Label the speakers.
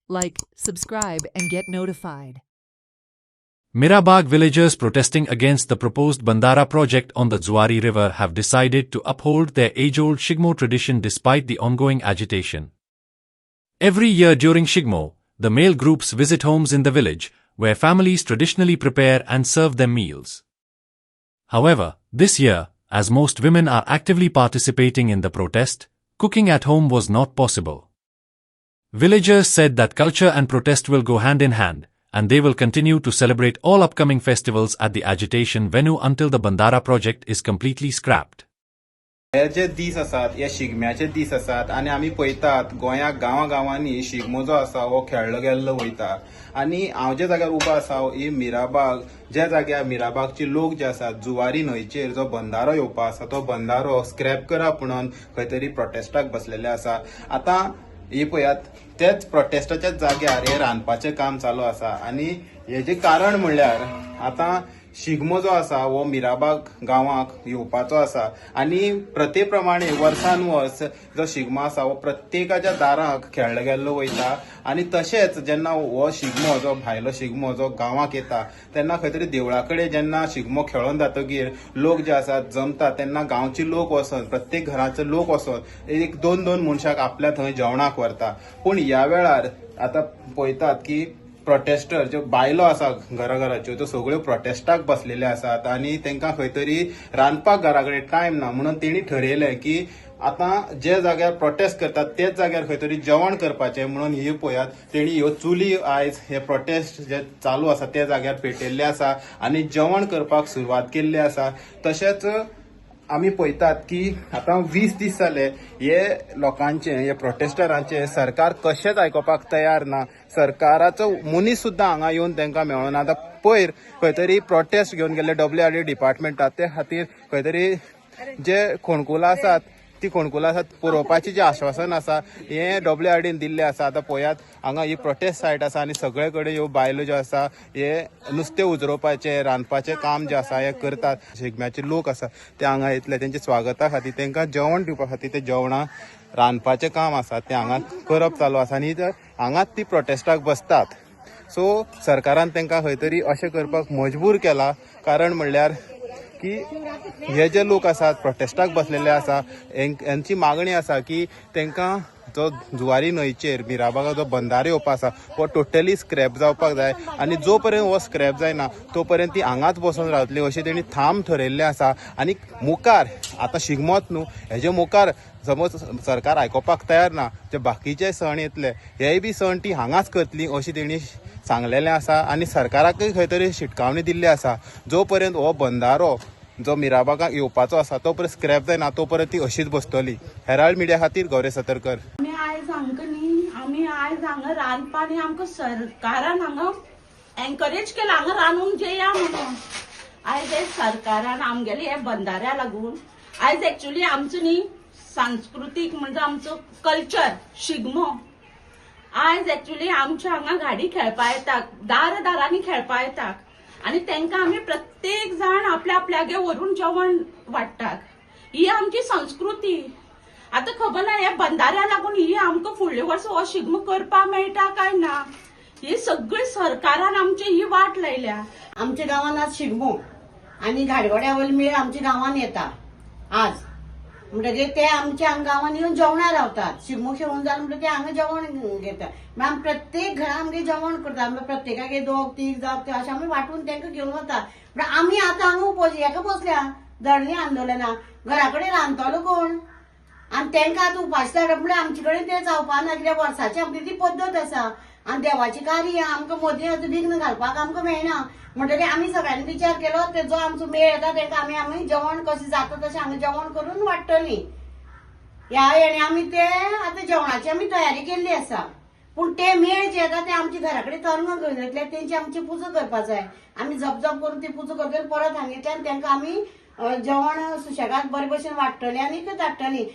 Speaker 1: Like, subscribe, and get notified.
Speaker 2: Mirabagh villagers protesting against the proposed Bandara project on the Zuari River have decided to uphold their age-old Shigmo tradition despite the ongoing agitation. Every year during Shigmo, the male groups visit homes in the village, where families traditionally prepare and serve them meals. However, this year, as most women are actively participating in the protest, cooking at home was not possible. Villagers said that culture and protest will go hand in hand, and they will continue to celebrate all upcoming festivals at the agitation venue until the Bandara project is completely scrapped.
Speaker 3: हे जे दीस आसात हे शिगम्याचे दीस आसात आणि आमी पळयतात गोंयाक गांवांनी शिगमो जो आसा हो खेळलो गेल्लो वयता आणि हांव ज्या जाग्यार उबो आसा ही मिराबाग ज्या जाग्यार मिराबागचे लोक जे आसात जुवारी न्हंयचेर जो बंधारो येवपा आसा तो बंधारो स्क्रॅप करप म्हणून खंय तरी प्रोटेस्टाक बसलेले आसा. आतां हे पळयात तेच प्रोटेस्टाच्या जाग्यार हे रांदपाचें काम चालू आसा आणि हेजे कारण म्हणल्यार आतां शिगमो जो आसा हो मिराबाग गांवाक येवपाचो आसा आणि प्रथेप्रमाणे वर्सान वर्स जो शिगमो आसा हो प्रत्येकाच्या दाराक खेळलो गेल्लो वयता आणि तशेंच जेन्ना हो शिगमो जो भायलो शिगमो जो गांवाक येता तेन्ना खंय तरी देवळा कडेन जेन्ना शिगमो खेळोन जातकीर लोक जे आसात जमतात तेन्ना गांवचे लोक वचोन प्रत्येक घराचे लोक वचोन एक दोन मनशाक आपल्या थंय जेवणाक व्हरता. पूण ह्या वेळार आतां पळयतात की प्रोटेस्टर ज्यो बायलो आसा घराच्यो त्यो सगळ्यो प्रोटेस्टाक बसलेल्यो आसात आणि तांकां खंय तरी रांदपाक घरा कडेन टायम ना म्हणून तेणी ठरयलें की आतां जे जाग्यार प्रोटेस्ट करतात तेच जाग्यार खंय तरी जेवण करपाचें म्हणून ही पळयात तेणी ह्यो चुली आयज हे प्रोटेस्ट जे चालू आसा त्या जाग्यार पेटयल्ले आसा आणि जेवण करपाक सुरवात केल्ली आसा. तशेंच आमी पळयतात की आतां 20 दीस जाले हे लोकांचे हे प्रोटेस्टरांचे सरकार कशेंच आयकोपाक तयार ना. सरकाराचो मनीस सुद्दां हांगा येवन तांकां मेळोना. आतां पयर खंय तरी प्रोटेस्ट घेवन गेल्ले WRD डिपार्टमेंटात ते खातीर खंय तरी जे खोणकुलां आसात ती खोणकुलां आसात पुरोवपाचें जें आश्वासन आसा हें WRDन दिल्लें आसा. आतां पळयात हांगा ही प्रोटेस्ट सायट आसा आणि सगळे कडेन ह्यो बायलो ज्यो आसा हे नुस्तें उजरोवपाचें रांदपाचें काम जें आसा हें करतात. शिगम्याचे लोक आसा ते हांगा येतले तेंच्या स्वागता खातीर तांकां जेवण दिवपा खातीर ते जेवणां रांदपाचें काम आसा तें हांगा करप चालू आसा आणि हांगाच ती प्रोटेस्टाक बसतात. सो सरकारान तांकां खंय तरी अशें करपाक मजबूर केला. कारण म्हणल्यार की हे जे लोक आसात प्रोटेस्टाक बसलेले आसा यांची मागणी आसा की तांकां जो जुवारी न्हंयचेर मिराबागा जो बंधारो येवपा आसा हो टोटली स्क्रॅप जावपाक जाय आणि जो पर्यंत हो स्क्रॅप जायना तो पर्यंत ती हांगाच बसून रावतली अशें तेणी थाम ठरयल्लें आसा. आणि मुखार आतां शिगमोच न्हू हेजे मुखार समज सरकार आयकोपाक तयार ना जे बाकीचे सण येतले हेय बी सण ती हांगाच करतली अशी तेणी सांगलेलें आसा. आणि सरकाराकय खंय तरी शिटकावणी दिल्ली आसा जो पर्यंत हो बंधारो जो मिराबागाक येवपाचो आसा तो पर्यंत स्क्रॅप जायना तो पर्यंत ती अशीच बसतली. हेराल्ड मिडिया खातीर गौरव सतरकर.
Speaker 4: आमी आयज हांगा रांदपानी आमकां सरकारान हांगा एनकरेज केला हांगा रांदून जेया म्हणून. आयज हे सरकारान आमगेले हे बंधाऱ्या लागून आयज एक्चुअली आमचो न्ही सांस्कृतीक म्हणजे आमचो कल्चर शिगमो आयज एक्चुअली आमच्या हांगा गाडी खेळपा येता दारांनी खेळपा येता आणि तांकां आमी प्रत्येक जाण आपल्या आपल्यागे व्हरून जेवण वाडटात. ही आमची संस्कृती. आता खबर ना हे बंधाऱ्या लागून ही आमकां फुडले वर्स हो शिगमो करपा मेळटा काय ना ही सगळी सरकारान आमची ही वाट लायल्या.
Speaker 5: आमच्या गावात आज शिगमो आणि घाडवड्या वलमी आमच्या गावात येता आज म्हणटकीर ते आमच्या गावात येऊन जेवणार रावतात. शिगमो खेळून जालें म्हणटकीर ते हांगा जेवण घेतात. मागीर आमी प्रत्येक घरा आमगे जेवण करता प्रत्येकागे 2-3 जाप अशें आमी वाटून तांकां घेवन वता. पण आमी आतां हांगा हेका बसल्या धरणी आंदोलना घरा कडेन रांदतलो कोण आणि तांकां आतां उपाशी धाडप म्हणल्यार आमचे कडेन तें जावपा ना. कित्याक वर्साची आमची ती पद्दत आसा आणि देवाची कार्य आमकां मोदीं विघ्न घालपाक आमकां मेळना. म्हणटकीर आमी सगळ्यांनी विचार केलो ते जो आमचो मेळ येता तांकां आमी जेवण कशें जाता तशें हांगा जेवण करून वाडटलीं. ह्या हेणे आमी ते आतां जेवणाची आमी तयारी केल्ली आसा. पूण ते मेळ जे येता ते आमच्या घरा कडेन तरंगां घेवन येतले तेंची आमची पुजा करपा जाय. आमी जप करून ती पुजा करतली परत हांगा येतली आनी तांकां आमी जेवण सुशेगाद बरे भशेन वाडटलीं आनी धाडटलीं.